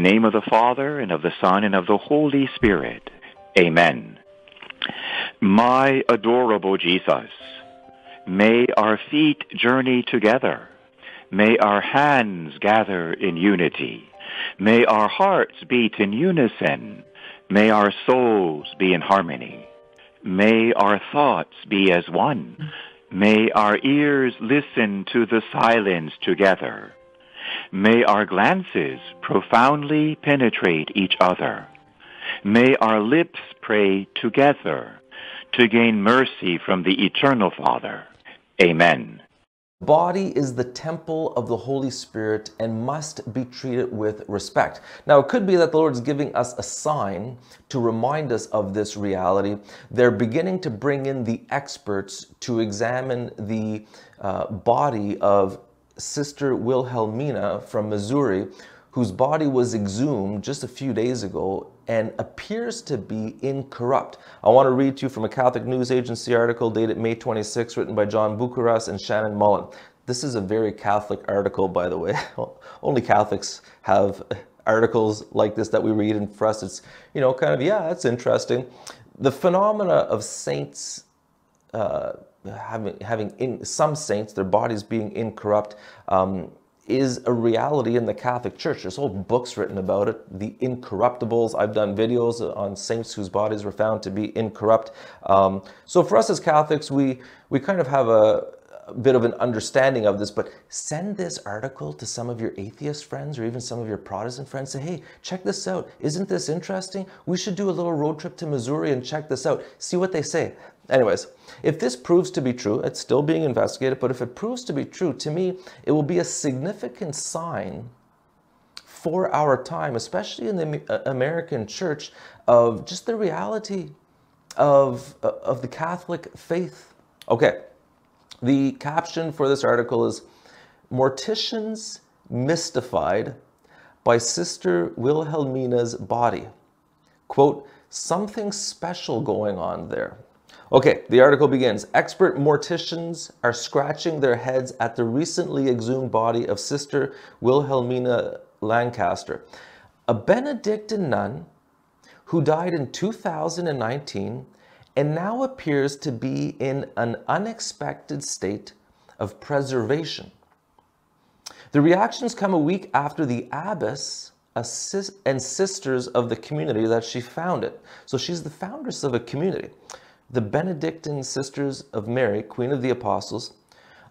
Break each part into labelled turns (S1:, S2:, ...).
S1: name of the Father, and of the Son, and of the Holy Spirit. Amen. My adorable Jesus, may our feet journey together. May our hands gather in unity. May our hearts beat in unison. May our souls be in harmony. May our thoughts be as one. May our ears listen to the silence together. May our glances profoundly penetrate each other. May our lips pray together to gain mercy from the Eternal Father. Amen.
S2: The body is the temple of the Holy Spirit and must be treated with respect. Now, it could be that the Lord is giving us a sign to remind us of this reality. They're beginning to bring in the experts to examine the body of Sister Wilhelmina from Missouri, whose body was exhumed just a few days ago and appears to be incorrupt. I want to read to you from a Catholic News Agency article dated May 26, written by John Bucharest and Shannon Mullen. This is a very Catholic article, by the way. Only Catholics have articles like this that we read, and for us it's, kind of, yeah, it's interesting. The phenomena of saints having some saints, their bodies being incorrupt, is a reality in the Catholic Church. There's whole books written about it, the incorruptibles. I've done videos on saints whose bodies were found to be incorrupt. So for us as Catholics, we kind of have a bit of an understanding of this, but send this article to some of your atheist friends or even some of your Protestant friends. Say, hey, check this out. Isn't this interesting? We should do a little road trip to Missouri and check this out. See what they say. Anyways, if this proves to be true, it's still being investigated, but if it proves to be true, to me, it will be a significant sign for our time, especially in the American church, of just the reality of the Catholic faith. Okay, the caption for this article is, "Morticians Mystified by Sister Wilhelmina's Body." Quote, "Something special going on there." Okay, the article begins. Expert morticians are scratching their heads at the recently exhumed body of Sister Wilhelmina Lancaster, a Benedictine nun who died in 2019 and now appears to be in an unexpected state of preservation. The reactions come a week after the abbess and sisters of the community that she founded. So she's the foundress of a community. The Benedictine Sisters of Mary, Queen of the Apostles,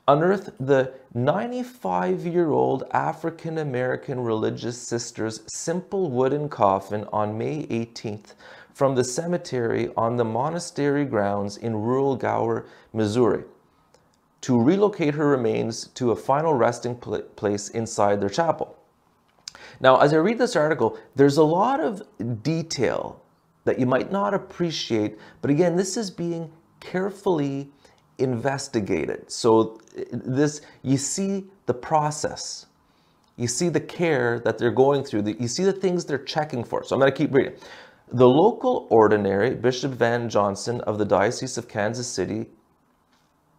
S2: unearthed the 95-year-old African-American religious sister's simple wooden coffin on May 18th from the cemetery on the monastery grounds in rural Gower, Missouri, to relocate her remains to a final resting place inside their chapel. Now, as I read this article, there's a lot of detail that you might not appreciate, but again, this is being carefully investigated. So you see the process, you see the care that they're going through, you see the things they're checking for. So I'm going to keep reading. The local ordinary, Bishop Van Johnson of the Diocese of Kansas City,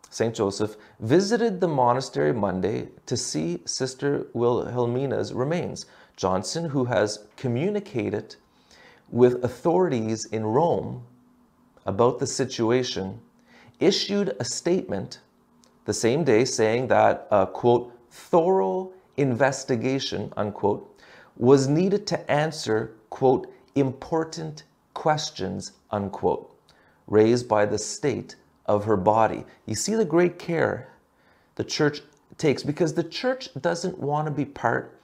S2: St. Joseph, visited the monastery Monday to see Sister Wilhelmina's remains. Johnson, who has communicated with authorities in Rome about the situation, issued a statement the same day saying that a, quote, thorough investigation, unquote, was needed to answer, quote, important questions, unquote, raised by the state of her body. You see the great care the church takes, because the church doesn't want to be part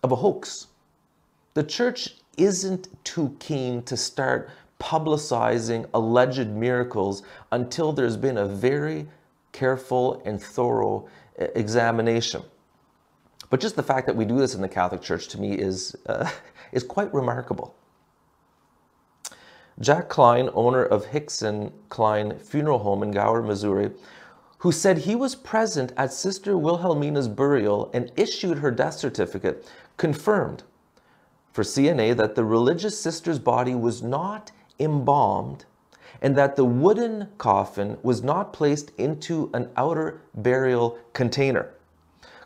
S2: of a hoax. The church isn't too keen to start publicizing alleged miracles until there's been a very careful and thorough examination. But just the fact that we do this in the Catholic Church, to me, is quite remarkable. Jack Klein, owner of Hickson Klein Funeral Home in Gower, Missouri, who said he was present at Sister Wilhelmina's burial and issued her death certificate, confirmed for CNA that the religious sister's body was not embalmed and that the wooden coffin was not placed into an outer burial container.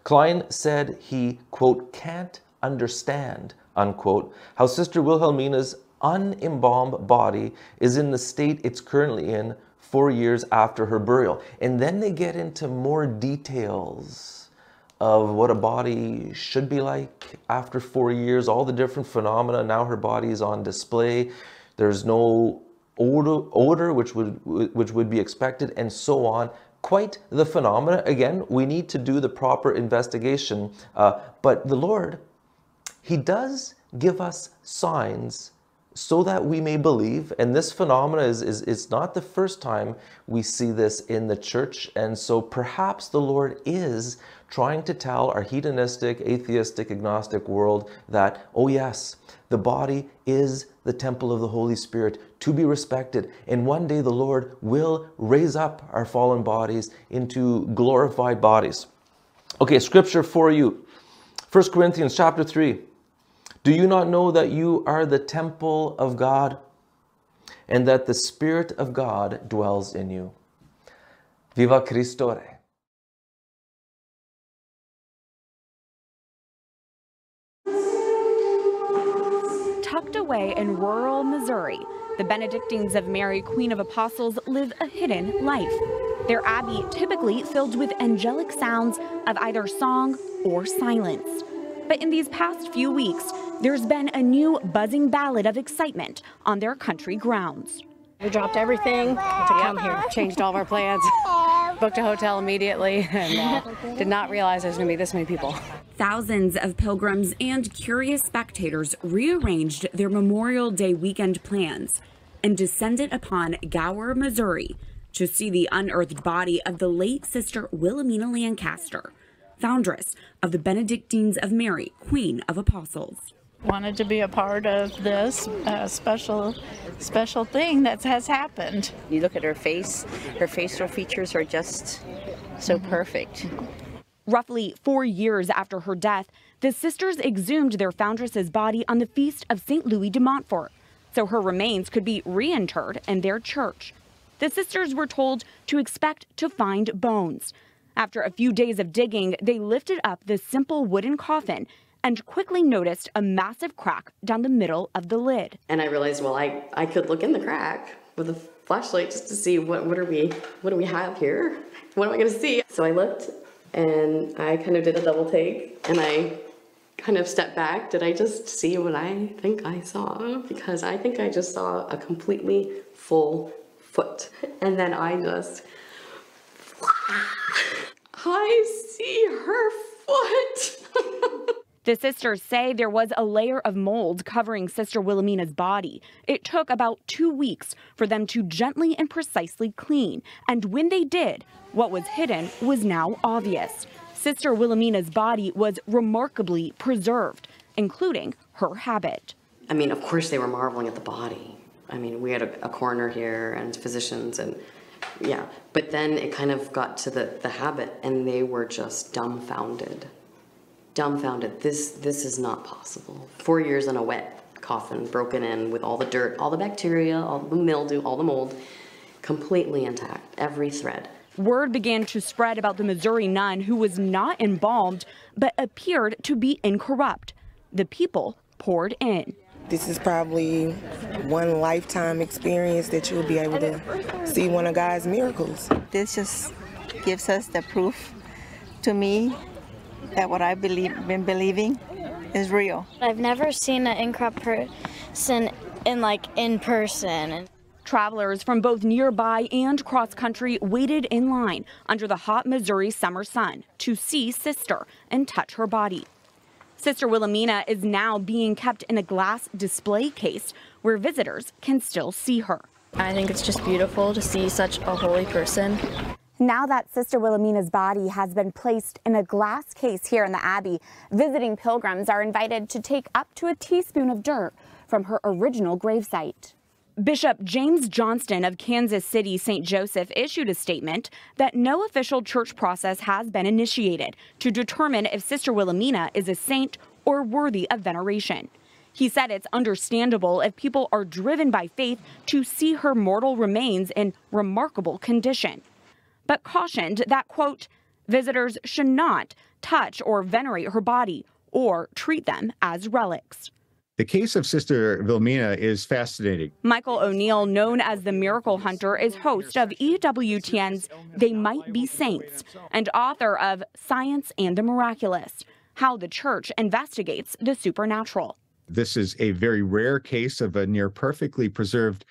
S2: Klein said he, quote, can't understand unquote. How Sister Wilhelmina's unembalmed body is in the state it's currently in 4 years after her burial. And then they get into more details of what a body should be like after 4 years, all the different phenomena. Now her body is on display. There's no odor which would be expected, and so on. Quite the phenomena. Again, we need to do the proper investigation, but the Lord, He does give us signs so that we may believe. And this phenomena is not the first time we see this in the church. And so perhaps the Lord is trying to tell our hedonistic, atheistic, agnostic world that, oh yes, the body is the temple of the Holy Spirit to be respected. And one day the Lord will raise up our fallen bodies into glorified bodies. Okay, scripture for you. 1 Corinthians chapter 3. Do you not know that you are the temple of God and that the Spirit of God dwells in you? Viva Christo Rey.
S3: Tucked away in rural Missouri, the Benedictines of Mary, Queen of Apostles, live a hidden life. Their abbey typically filled with angelic sounds of either song or silence. But in these past few weeks, there's been a new buzzing ballad of excitement on their country grounds.
S4: We dropped everything to come here, changed all of our plans, booked a hotel immediately, and did not realize there's going to be this many people.
S3: Thousands of pilgrims and curious spectators rearranged their Memorial Day weekend plans and descended upon Gower, Missouri, to see the unearthed body of the late Sister Wilhelmina Lancaster, foundress of the Benedictines of Mary, Queen of Apostles.
S5: Wanted to be a part of this special thing that has happened.
S6: You look at her face, her facial features are just so perfect.
S3: Roughly 4 years after her death, the sisters exhumed their foundress's body on the feast of St. Louis de Montfort, so her remains could be reinterred in their church. The sisters were told to expect to find bones. After a few days of digging, they lifted up the simple wooden coffin and quickly noticed a massive crack down the middle of the lid.
S7: And I realized, well, I could look in the crack with a flashlight just to see what do we have here? What am I going to see? So I looked, and I kind of did a double take, and I kind of stepped back. Did I just see what I think I saw? Because I think I just saw a completely full foot. And then I see her foot.
S3: The sisters say there was a layer of mold covering Sister Wilhelmina's body. It took about 2 weeks for them to gently and precisely clean. And when they did, what was hidden was now obvious. Sister Wilhelmina's body was remarkably preserved, including her habit.
S7: I mean, of course they were marveling at the body. I mean, we had a coroner here and physicians, and yeah. But then it kind of got to the habit, and they were just dumbfounded. This is not possible. 4 years in a wet coffin, broken in with all the dirt, all the bacteria, all the mildew, all the mold, completely intact, every thread.
S3: Word began to spread about the Missouri nun who was not embalmed, but appeared to be incorrupt. The people poured in.
S8: This is probably one lifetime experience that you'll be able to see one of God's miracles.
S9: This just gives us the proof to me that what I've been believing is real.
S10: I've never seen an incorrupt person in person.
S3: Travelers from both nearby and cross country waited in line under the hot Missouri summer sun to see Sister and touch her body. Sister Wilhelmina is now being kept in a glass display case where visitors can still see her.
S10: I think it's just beautiful to see such a holy person.
S11: Now that Sister Wilhelmina's body has been placed in a glass case here in the Abbey, visiting pilgrims are invited to take up to a teaspoon of dirt from her original gravesite.
S3: Bishop James Johnston of Kansas City St. Joseph issued a statement that no official church process has been initiated to determine if Sister Wilhelmina is a saint or worthy of veneration. He said it's understandable if people are driven by faith to see her mortal remains in remarkable condition, but cautioned that, quote, visitors should not touch or venerate her body or treat them as relics.
S12: The case of Sister Wilhelmina is fascinating.
S3: Michael O'Neill, known as the Miracle Hunter, is host of EWTN's They Might Be Saints and author of Science and the Miraculous, How the Church Investigates the Supernatural.
S12: This is a very rare case of a near perfectly preserved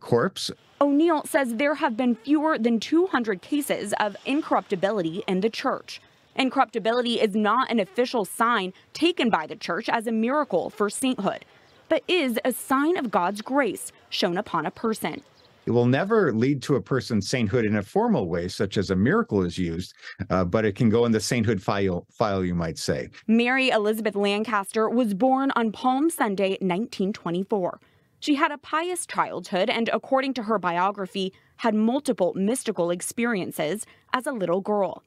S12: corpse.
S3: O'Neill says there have been fewer than 200 cases of incorruptibility in the church. Incorruptibility is not an official sign taken by the church as a miracle for sainthood, but is a sign of God's grace shown upon a person.
S12: It will never lead to a person's sainthood in a formal way, such as a miracle is used, but it can go in the sainthood file, you might say.
S3: Mary Elizabeth Lancaster was born on Palm Sunday, 1924. She had a pious childhood and, according to her biography, had multiple mystical experiences as a little girl.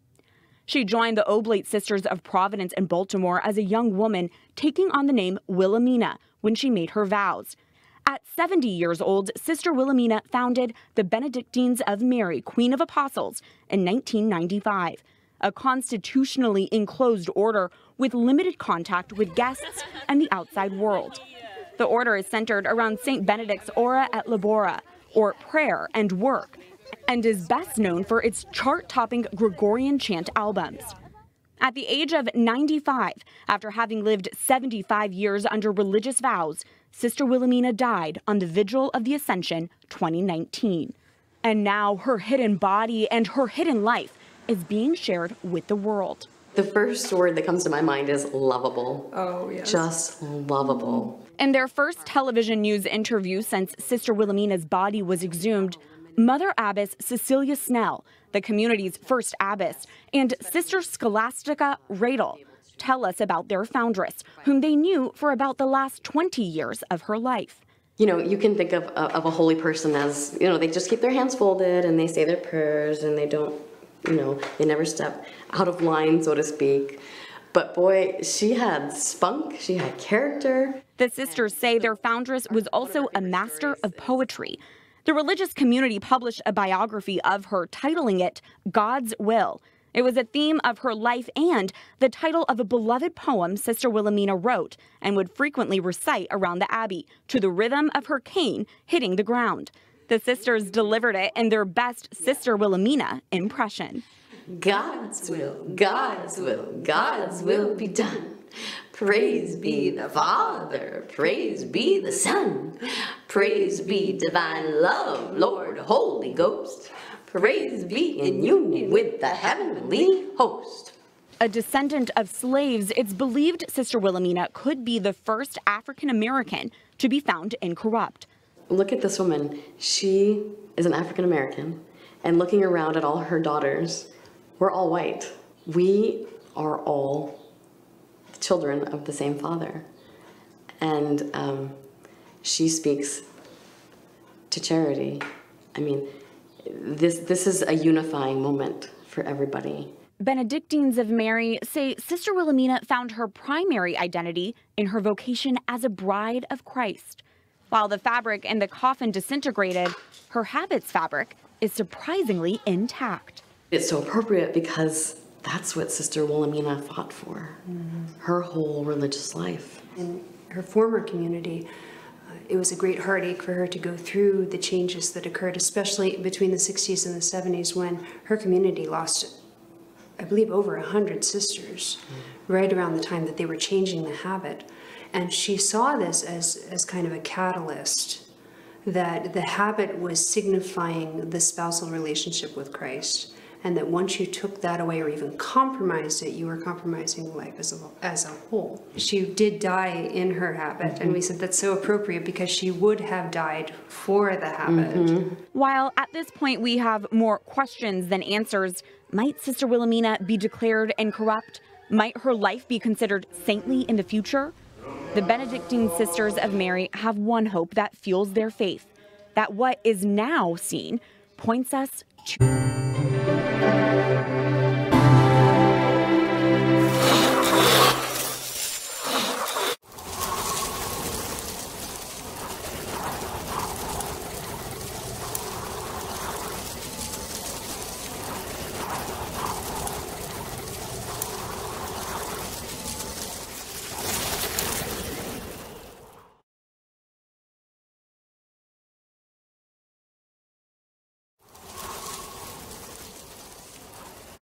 S3: She joined the Oblate Sisters of Providence in Baltimore as a young woman, taking on the name Wilhelmina when she made her vows. At 70 years old, Sister Wilhelmina founded the Benedictines of Mary, Queen of Apostles, in 1995, a constitutionally enclosed order with limited contact with guests and the outside world. The order is centered around St. Benedict's Ora et Labora, or prayer and work, and is best known for its chart-topping Gregorian chant albums. At the age of 95, after having lived 75 years under religious vows, Sister Wilhelmina died on the Vigil of the Ascension 2019. And now her hidden body and her hidden life is being shared with the world.
S7: The first word that comes to my mind is lovable.
S13: Oh, yes.
S7: Just lovable.
S3: In their first television news interview since Sister Wilhelmina's body was exhumed, Mother Abbess Cecilia Snell, the community's first abbess, and Sister Scholastica Radel tell us about their foundress, whom they knew for about the last 20 years of her life.
S7: You know, you can think of a holy person as, you know, they just keep their hands folded and they say their prayers and they don't, you know, they never step out of line, so to speak. But boy, she had spunk, she had character.
S3: The sisters say their foundress was also a master of poetry. The religious community published a biography of her, titling it God's Will. It was a theme of her life and the title of a beloved poem Sister Wilhelmina wrote and would frequently recite around the abbey to the rhythm of her cane hitting the ground. The sisters delivered it in their best Sister Wilhelmina impression.
S7: God's will, God's will, God's will be done. Praise be the Father, praise be the Son, praise be divine love, Lord Holy Ghost, praise be in union with the heavenly host.
S3: A descendant of slaves, it's believed Sister Wilhelmina could be the first African American to be found incorrupt.
S7: Look at this woman. She is an African American, and looking around at all her daughters, we're all white. We are all children of the same father. And she speaks to charity. I mean, this is a unifying moment for everybody.
S3: Benedictines of Mary say Sister Wilhelmina found her primary identity in her vocation as a bride of Christ. While the fabric in the coffin disintegrated, her habit's fabric is surprisingly intact.
S7: It's so appropriate because that's what Sister Wilhelmina fought for, her whole religious life.
S13: In her former community, it was a great heartache for her to go through the changes that occurred, especially between the 60s and the 70s when her community lost, I believe, over 100 sisters, right around the time that they were changing the habit. And she saw this as kind of a catalyst, that the habit was signifying the spousal relationship with Christ, and that once you took that away or even compromised it, you were compromising life as a whole. She did die in her habit, and we said that's so appropriate because she would have died for the habit.
S3: While at this point we have more questions than answers, might Sister Wilhelmina be declared incorrupt? Might her life be considered saintly in the future? The Benedictine Sisters of Mary have one hope that fuels their faith, that what is now seen points us to